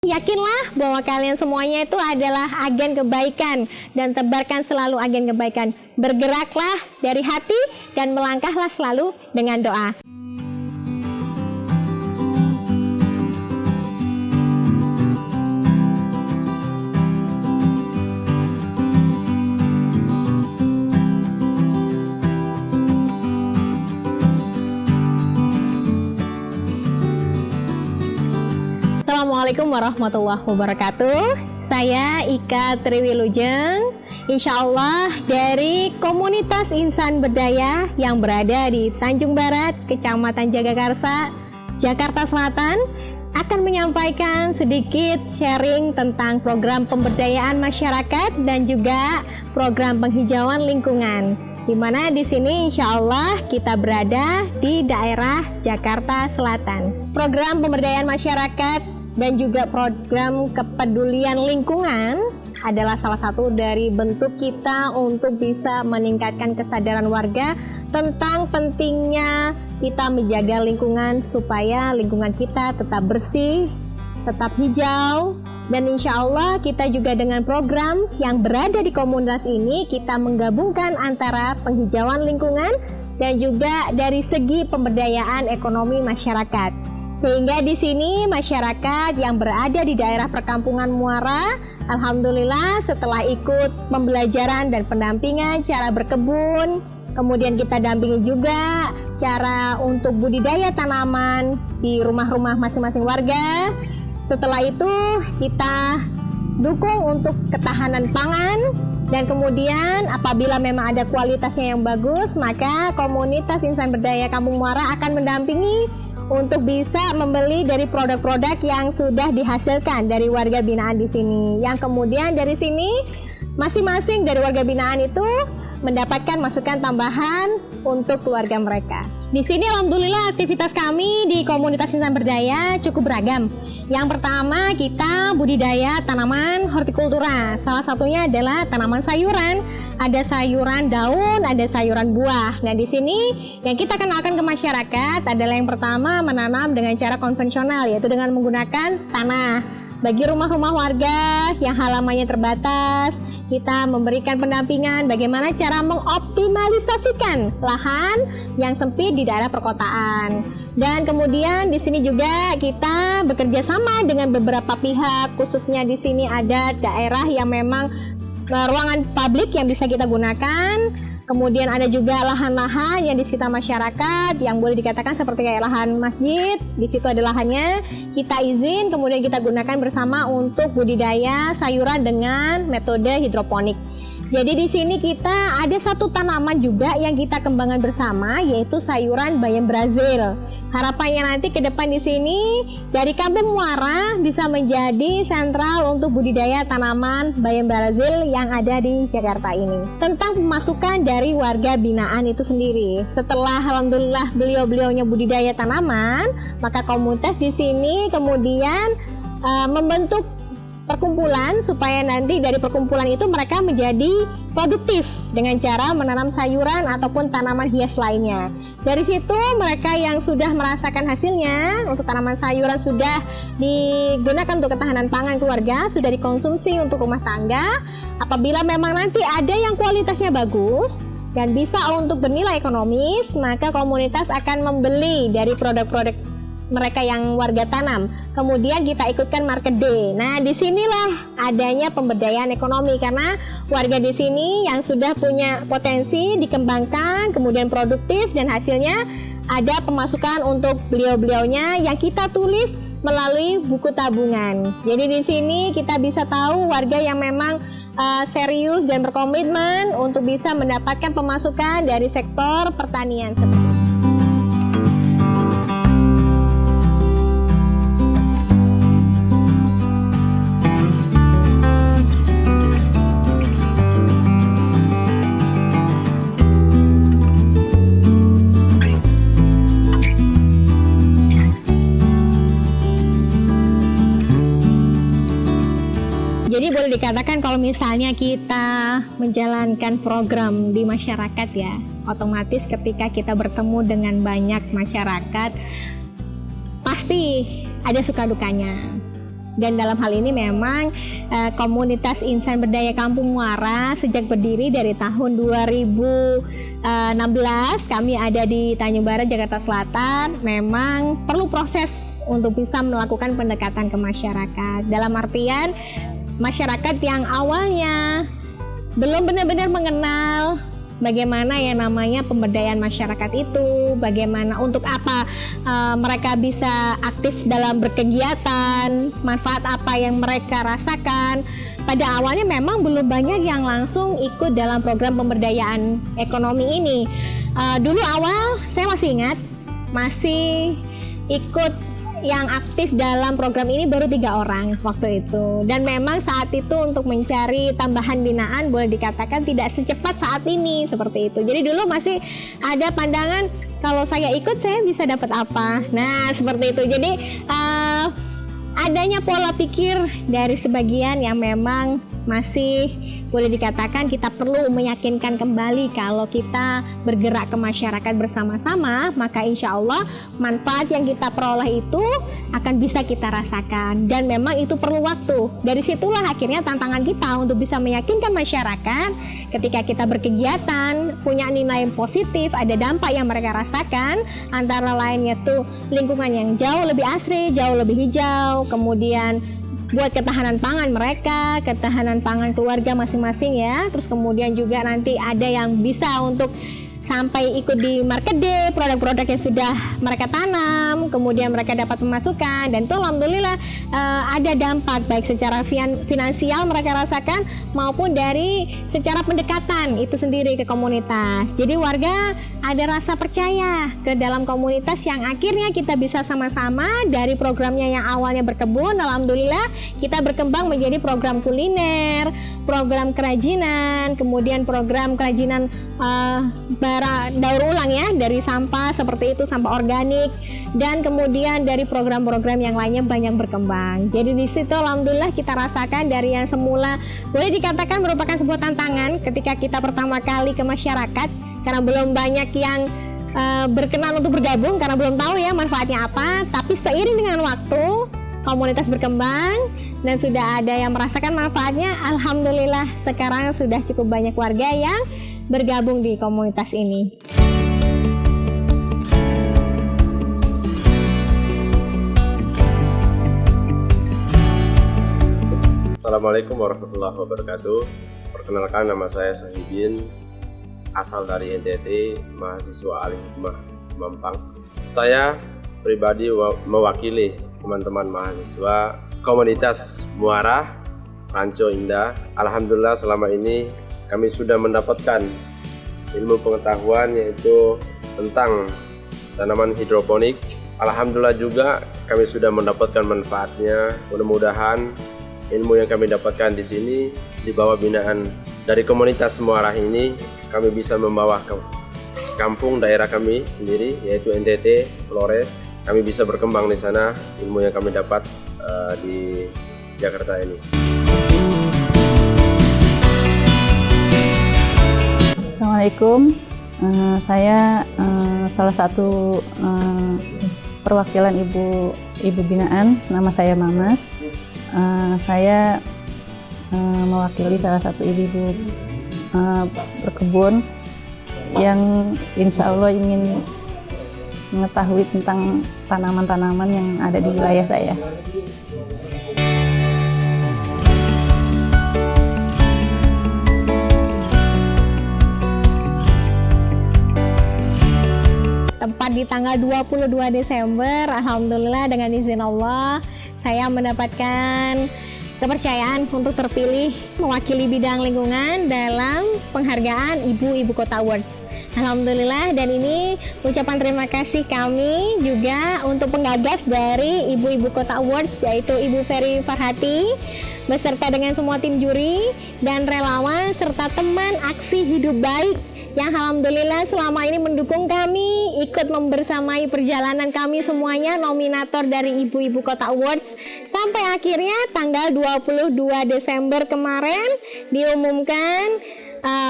Yakinlah bahwa kalian semuanya itu adalah agen kebaikan dan tebarkan selalu agen kebaikan. Bergeraklah dari hati dan melangkahlah selalu dengan doa. Assalamualaikum warahmatullahi wabarakatuh. Saya Ika Triwilujeng, insya Allah dari komunitas insan berdaya yang berada di Tanjung Barat, Kecamatan Jagakarsa, Jakarta Selatan, akan menyampaikan sedikit sharing tentang program pemberdayaan masyarakat dan juga program penghijauan lingkungan. Di mana di sini insya Allah kita berada di daerah Jakarta Selatan. Program pemberdayaan masyarakat dan juga program kepedulian lingkungan adalah salah satu dari bentuk kita untuk bisa meningkatkan kesadaran warga tentang pentingnya kita menjaga lingkungan supaya lingkungan kita tetap bersih, tetap hijau. Dan insya Allah kita juga dengan program yang berada di komunitas ini kita menggabungkan antara penghijauan lingkungan dan juga dari segi pemberdayaan ekonomi masyarakat. Sehingga di sini masyarakat yang berada di daerah perkampungan Muara, alhamdulillah setelah ikut pembelajaran dan pendampingan cara berkebun, kemudian kita dampingi juga cara untuk budidaya tanaman di rumah-rumah masing-masing warga. Setelah itu kita dukung untuk ketahanan pangan, dan kemudian apabila memang ada kualitasnya yang bagus, maka komunitas insan berdaya Kampung Muara akan mendampingi untuk bisa membeli dari produk-produk yang sudah dihasilkan dari warga binaan di sini. Yang kemudian dari sini masing-masing dari warga binaan itu mendapatkan masukan tambahan untuk keluarga mereka. Di sini alhamdulillah aktivitas kami di komunitas insan berdaya cukup beragam. Yang pertama kita budidaya tanaman hortikultura. Salah satunya adalah tanaman sayuran. Ada sayuran daun, ada sayuran buah. Nah di sini yang kita kenalkan ke masyarakat adalah yang pertama menanam dengan cara konvensional, yaitu dengan menggunakan tanah. Bagi rumah-rumah warga yang halamannya terbatas, kita memberikan pendampingan bagaimana cara mengoptimalisasikan lahan yang sempit di daerah perkotaan. Dan kemudian di sini juga kita bekerja sama dengan beberapa pihak, khususnya di sini ada daerah yang memang ruangan publik yang bisa kita gunakan. Kemudian ada juga lahan-lahan yang di sekitar masyarakat yang boleh dikatakan seperti kayak lahan masjid. Di situ ada lahannya, kita izin kemudian kita gunakan bersama untuk budidaya sayuran dengan metode hidroponik. Jadi di sini kita ada satu tanaman juga yang kita kembangkan bersama, yaitu sayuran bayam Brazil. Harapannya nanti ke depan di sini dari Kampung Muara bisa menjadi sentral untuk budidaya tanaman bayam Brazil yang ada di Jakarta ini. Tentang pemasukan dari warga binaan itu sendiri, setelah alhamdulillah beliau-beliaunya budidaya tanaman, maka komunitas di sini kemudian membentuk perkumpulan supaya nanti dari perkumpulan itu mereka menjadi produktif dengan cara menanam sayuran ataupun tanaman hias lainnya. Dari situ mereka yang sudah merasakan hasilnya untuk tanaman sayuran sudah digunakan untuk ketahanan pangan keluarga, sudah dikonsumsi untuk rumah tangga. Apabila memang nanti ada yang kualitasnya bagus dan bisa untuk bernilai ekonomis, maka komunitas akan membeli dari produk-produk mereka yang warga tanam. Kemudian kita ikutkan market day. Nah, disinilah adanya pemberdayaan ekonomi karena warga di sini yang sudah punya potensi dikembangkan, kemudian produktif dan hasilnya ada pemasukan untuk beliau-beliaunya yang kita tulis melalui buku tabungan. Jadi di sini kita bisa tahu warga yang memang serius dan berkomitmen untuk bisa mendapatkan pemasukan dari sektor pertanian. Jadi boleh dikatakan kalau misalnya kita menjalankan program di masyarakat ya, otomatis ketika kita bertemu dengan banyak masyarakat pasti ada suka dukanya. Dan dalam hal ini memang komunitas insan berdaya Kampung Muara sejak berdiri dari tahun 2016, kami ada di Tanjung Barat, Jakarta Selatan, memang perlu proses untuk bisa melakukan pendekatan ke masyarakat. Dalam artian masyarakat yang awalnya belum benar-benar mengenal bagaimana yang namanya pemberdayaan masyarakat itu, bagaimana untuk apa mereka bisa aktif dalam berkegiatan, manfaat apa yang mereka rasakan. Pada awalnya memang belum banyak yang langsung ikut dalam program pemberdayaan ekonomi ini. Dulu awal saya masih ingat, masih ikut yang aktif dalam program ini baru 3 orang waktu itu, dan memang saat itu untuk mencari tambahan binaan boleh dikatakan tidak secepat saat ini seperti itu. Jadi dulu masih ada pandangan kalau saya ikut saya bisa dapat apa, nah seperti itu. Jadi adanya pola pikir dari sebagian yang memang masih boleh dikatakan kita perlu meyakinkan kembali kalau kita bergerak ke masyarakat bersama-sama, maka insya Allah manfaat yang kita peroleh itu akan bisa kita rasakan, dan memang itu perlu waktu. Dari situlah akhirnya tantangan kita untuk bisa meyakinkan masyarakat ketika kita berkegiatan punya nilai positif, ada dampak yang mereka rasakan, antara lainnya tuh lingkungan yang jauh lebih asri, jauh lebih hijau, kemudian buat ketahanan pangan mereka, ketahanan pangan keluarga masing-masing ya. Terus kemudian juga nanti ada yang bisa untuk sampai ikut di market day, produk-produk yang sudah mereka tanam, kemudian mereka dapat pemasukan, dan itu alhamdulillah ada dampak baik secara finansial mereka rasakan maupun dari secara pendekatan itu sendiri ke komunitas. Jadi warga ada rasa percaya ke dalam komunitas yang akhirnya kita bisa sama-sama dari programnya yang awalnya berkebun, alhamdulillah kita berkembang menjadi program kuliner, program kerajinan, kemudian program kerajinan daur ulang ya, dari sampah seperti itu, sampah organik, dan kemudian dari program-program yang lainnya banyak berkembang. Jadi di situ alhamdulillah kita rasakan dari yang semula boleh dikatakan merupakan sebuah tantangan ketika kita pertama kali ke masyarakat, karena belum banyak yang berkenan untuk bergabung karena belum tahu ya manfaatnya apa. Tapi seiring dengan waktu komunitas berkembang dan sudah ada yang merasakan manfaatnya, alhamdulillah sekarang sudah cukup banyak warga yang bergabung di komunitas ini. Assalamualaikum warahmatullahi wabarakatuh. Perkenalkan, nama saya Sohibin, asal dari NTT, mahasiswa Alif Hikmah Mampang. Saya pribadi mewakili teman-teman mahasiswa komunitas Muara Ranco Indah. Alhamdulillah selama ini kami sudah mendapatkan ilmu pengetahuan yaitu tentang tanaman hidroponik. Alhamdulillah juga kami sudah mendapatkan manfaatnya. Mudah-mudahan ilmu yang kami dapatkan di sini di bawah binaan dari komunitas Muara ini, kami bisa membawa ke kampung daerah kami sendiri yaitu NTT Flores. Kami bisa berkembang di sana ilmu yang kami dapat di Jakarta ini. Assalamualaikum, saya salah satu perwakilan ibu binaan, nama saya Mamas. Saya mewakili salah satu ibu berkebun yang insya Allah ingin mengetahui tentang tanaman-tanaman yang ada di wilayah saya. Tepat di tanggal 22 Desember, alhamdulillah dengan izin Allah, saya mendapatkan kepercayaan untuk terpilih mewakili bidang lingkungan dalam penghargaan Ibu Kota Awards. Alhamdulillah, dan ini ucapan terima kasih kami juga untuk penggagas dari Ibu Kota Awards, yaitu Ibu Ferry Farhati, beserta dengan semua tim juri dan relawan serta teman aksi hidup baik yang alhamdulillah selama ini mendukung kami, ikut membersamai perjalanan kami semuanya, nominator dari Ibu Kota Awards, sampai akhirnya tanggal 22 Desember kemarin diumumkan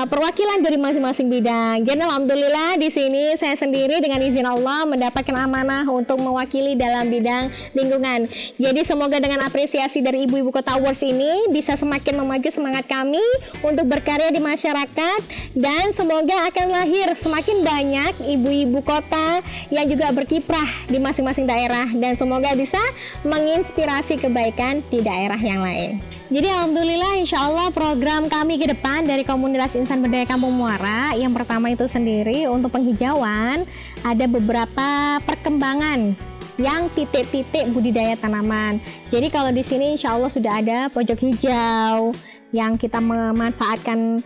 perwakilan dari masing-masing bidang. Jadi alhamdulillah di sini saya sendiri dengan izin Allah mendapatkan amanah untuk mewakili dalam bidang lingkungan. Jadi semoga dengan apresiasi dari Ibu-Ibu Kota Awards ini bisa semakin memacu semangat kami untuk berkarya di masyarakat, dan semoga akan lahir semakin banyak ibu-ibu kota yang juga berkiprah di masing-masing daerah, dan semoga bisa menginspirasi kebaikan di daerah yang lain. Jadi alhamdulillah insya Allah program kami ke depan dari Komunitas Insan Berdaya Kampung Muara, yang pertama itu sendiri untuk penghijauan, ada beberapa perkembangan yang titik-titik budidaya tanaman. Jadi kalau di sini insya Allah sudah ada pojok hijau yang kita memanfaatkan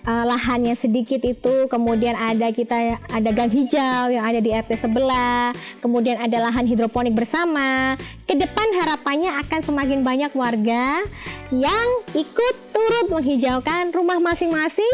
lahannya sedikit itu, kemudian ada gang hijau yang ada di RT sebelah, kemudian ada lahan hidroponik bersama. Ke depan harapannya akan semakin banyak warga yang ikut turut menghijaukan rumah masing-masing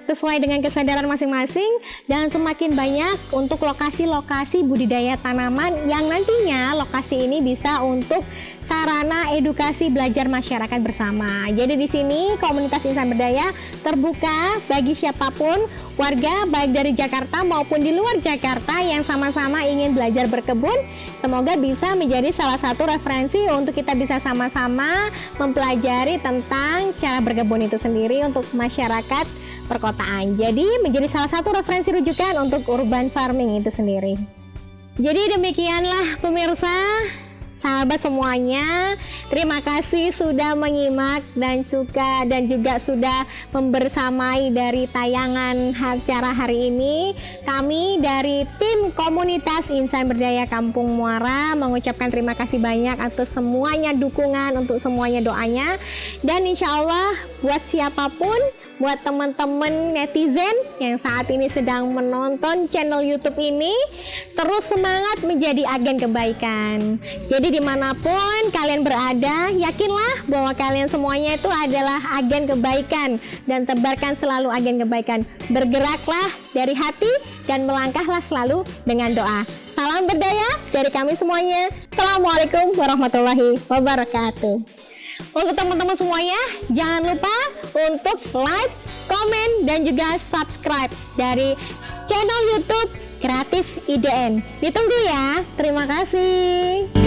sesuai dengan kesadaran masing-masing, dan semakin banyak untuk lokasi-lokasi budidaya tanaman yang nantinya lokasi ini bisa untuk sarana edukasi belajar masyarakat bersama. Jadi di sini Komunitas Insan Berdaya terbuka bagi siapapun warga baik dari Jakarta maupun di luar Jakarta yang sama-sama ingin belajar berkebun. Semoga bisa menjadi salah satu referensi untuk kita bisa sama-sama mempelajari tentang cara berkebun itu sendiri untuk masyarakat perkotaan. Jadi menjadi salah satu referensi rujukan untuk urban farming itu sendiri. Jadi demikianlah pemirsa, sahabat semuanya, terima kasih sudah menyimak dan juga sudah membersamai dari tayangan acara hari ini. Kami dari tim Komunitas Insan Berdaya Kampung Muara mengucapkan terima kasih banyak atas semuanya dukungan, untuk semuanya doanya, dan insya Allah buat siapapun, buat teman-teman netizen yang saat ini sedang menonton channel YouTube ini, terus semangat menjadi agen kebaikan. Jadi dimanapun kalian berada, yakinlah bahwa kalian semuanya itu adalah agen kebaikan, dan tebarkan selalu agen kebaikan. Bergeraklah dari hati dan melangkahlah selalu dengan doa. Salam berdaya dari kami semuanya. Assalamualaikum warahmatullahi wabarakatuh. Untuk teman-teman semuanya, jangan lupa untuk like, komen, dan juga subscribe dari channel YouTube Kreatif IDN. Ditunggu ya. Terima kasih.